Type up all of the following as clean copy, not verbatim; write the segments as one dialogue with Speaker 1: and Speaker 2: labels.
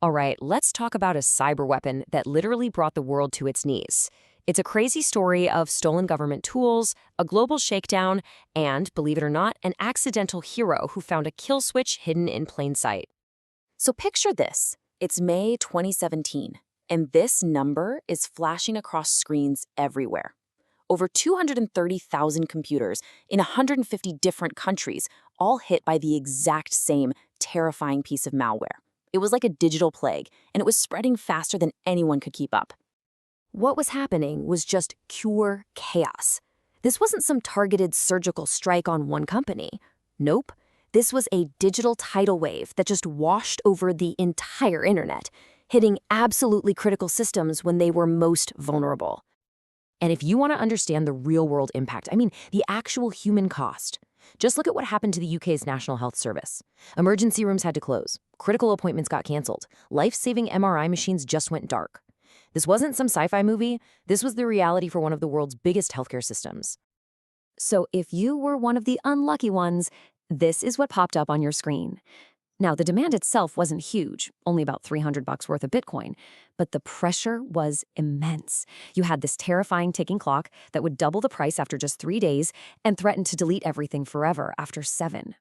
Speaker 1: All right, let's talk about a cyber weapon that literally brought the world to its knees. It's a crazy story of stolen government tools, a global shakedown, and, believe it or not, an accidental hero who found a kill switch hidden in plain sight. So picture this. It's May 2017, and this number is flashing across screens everywhere. Over 230,000 computers in 150 different countries, all hit by the exact same terrifying piece of malware. It was like a digital plague, and it was spreading faster than anyone could keep up. What was happening was just pure chaos. This wasn't some targeted surgical strike on one company. Nope. This was a digital tidal wave that just washed over the entire internet, hitting absolutely critical systems when they were most vulnerable. And if you want to understand the real-world impact, the actual human cost, just look at what happened to the UK's National Health Service. Emergency rooms had to close. Critical appointments got canceled. Life-saving MRI machines just went dark. This wasn't some sci-fi movie. This was the reality for one of the world's biggest healthcare systems. So if you were one of the unlucky ones, this is what popped up on your screen. Now, the demand itself wasn't huge, only about $300 worth of Bitcoin, but the pressure was immense. You had this terrifying ticking clock that would double the price after just 3 days and threaten to delete everything forever after 7.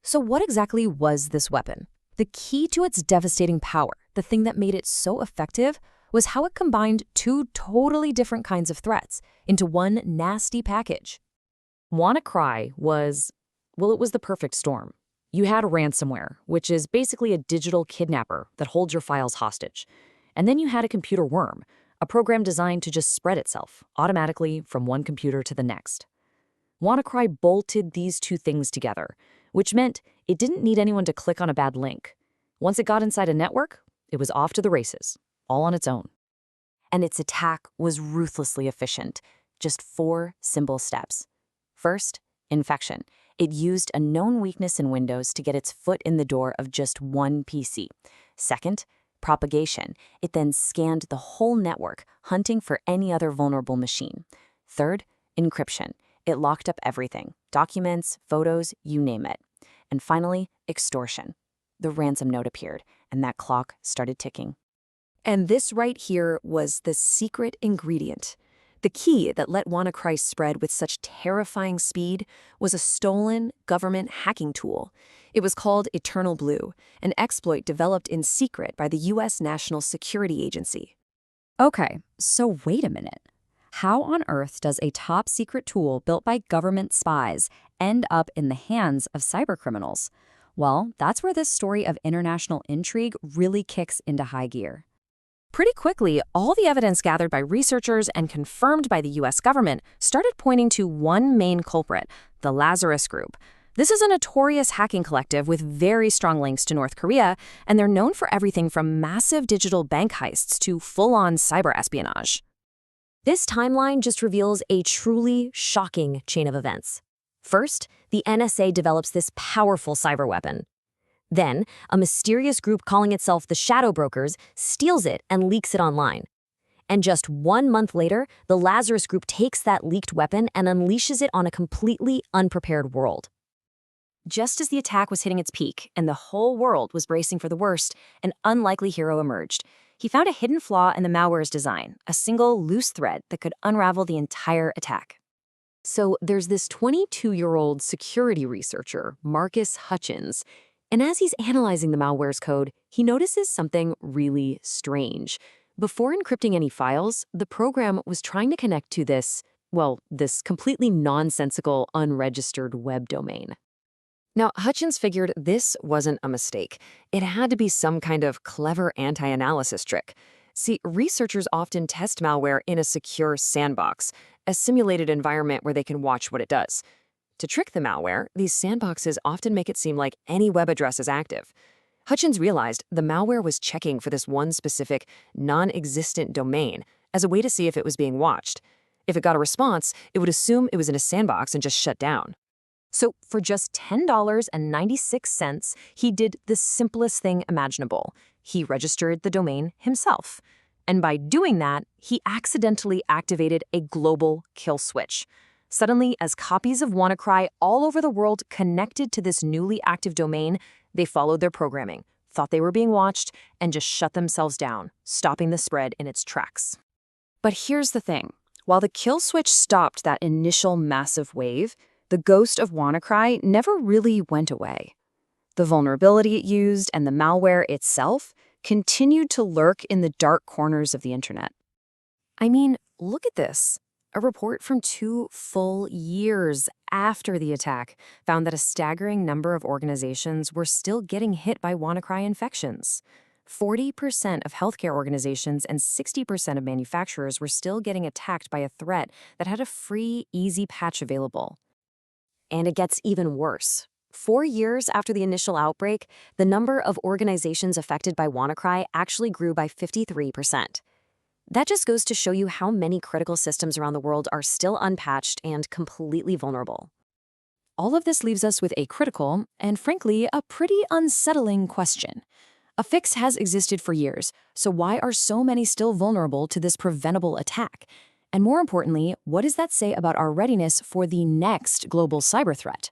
Speaker 1: So what exactly was this weapon? The key to its devastating power, the thing that made it so effective, was how it combined two totally different kinds of threats into one nasty package. WannaCry was, well, it was the perfect storm. You had ransomware, which is basically a digital kidnapper that holds your files hostage. And then you had a computer worm, a program designed to just spread itself automatically from one computer to the next. WannaCry bolted these two things together, which meant it didn't need anyone to click on a bad link. Once it got inside a network, it was off to the races, all on its own. And its attack was ruthlessly efficient, just 4 simple steps. First, infection. It used a known weakness in Windows to get its foot in the door of just one PC. Second, propagation. It then scanned the whole network, hunting for any other vulnerable machine. Third, encryption. It locked up everything, documents, photos, you name it. And finally, extortion. The ransom note appeared, and that clock started ticking. And this right here was the secret ingredient. The key that let WannaCry spread with such terrifying speed was a stolen government hacking tool. It was called Eternal Blue, an exploit developed in secret by the U.S. National Security Agency. Okay, so wait a minute. How on earth does a top-secret tool built by government spies end up in the hands of cybercriminals? Well, that's where this story of international intrigue really kicks into high gear. Pretty quickly, all the evidence gathered by researchers and confirmed by the U.S. government started pointing to one main culprit, the Lazarus Group. This is a notorious hacking collective with very strong links to North Korea, and they're known for everything from massive digital bank heists to full-on cyber espionage. This timeline just reveals a truly shocking chain of events. First, the NSA develops this powerful cyber weapon. Then, a mysterious group calling itself the Shadow Brokers steals it and leaks it online. And just 1 month later, the Lazarus Group takes that leaked weapon and unleashes it on a completely unprepared world. Just as the attack was hitting its peak and the whole world was bracing for the worst, an unlikely hero emerged. He found a hidden flaw in the malware's design, a single loose thread that could unravel the entire attack. So there's this 22-year-old security researcher, Marcus Hutchins. And as he's analyzing the malware's code, he notices something really strange. Before encrypting any files, the program was trying to connect to this completely nonsensical, unregistered web domain. Now, Hutchins figured this wasn't a mistake. It had to be some kind of clever anti-analysis trick. See, researchers often test malware in a secure sandbox, a simulated environment where they can watch what it does. To trick the malware, these sandboxes often make it seem like any web address is active. Hutchins realized the malware was checking for this one specific, non-existent domain as a way to see if it was being watched. If it got a response, it would assume it was in a sandbox and just shut down. So for just $10.96, he did the simplest thing imaginable. He registered the domain himself. And by doing that, he accidentally activated a global kill switch. Suddenly, as copies of WannaCry all over the world connected to this newly active domain, they followed their programming, thought they were being watched, and just shut themselves down, stopping the spread in its tracks. But here's the thing. While the kill switch stopped that initial massive wave, the ghost of WannaCry never really went away. The vulnerability it used and the malware itself continued to lurk in the dark corners of the internet. I mean, look at this. A report from 2 full years after the attack found that a staggering number of organizations were still getting hit by WannaCry infections. 40% of healthcare organizations and 60% of manufacturers were still getting attacked by a threat that had a free, easy patch available. And it gets even worse. 4 years after the initial outbreak, the number of organizations affected by WannaCry actually grew by 53%. That just goes to show you how many critical systems around the world are still unpatched and completely vulnerable. All of this leaves us with a critical, and frankly, a pretty unsettling question. A fix has existed for years, so why are so many still vulnerable to this preventable attack? And more importantly, what does that say about our readiness for the next global cyber threat?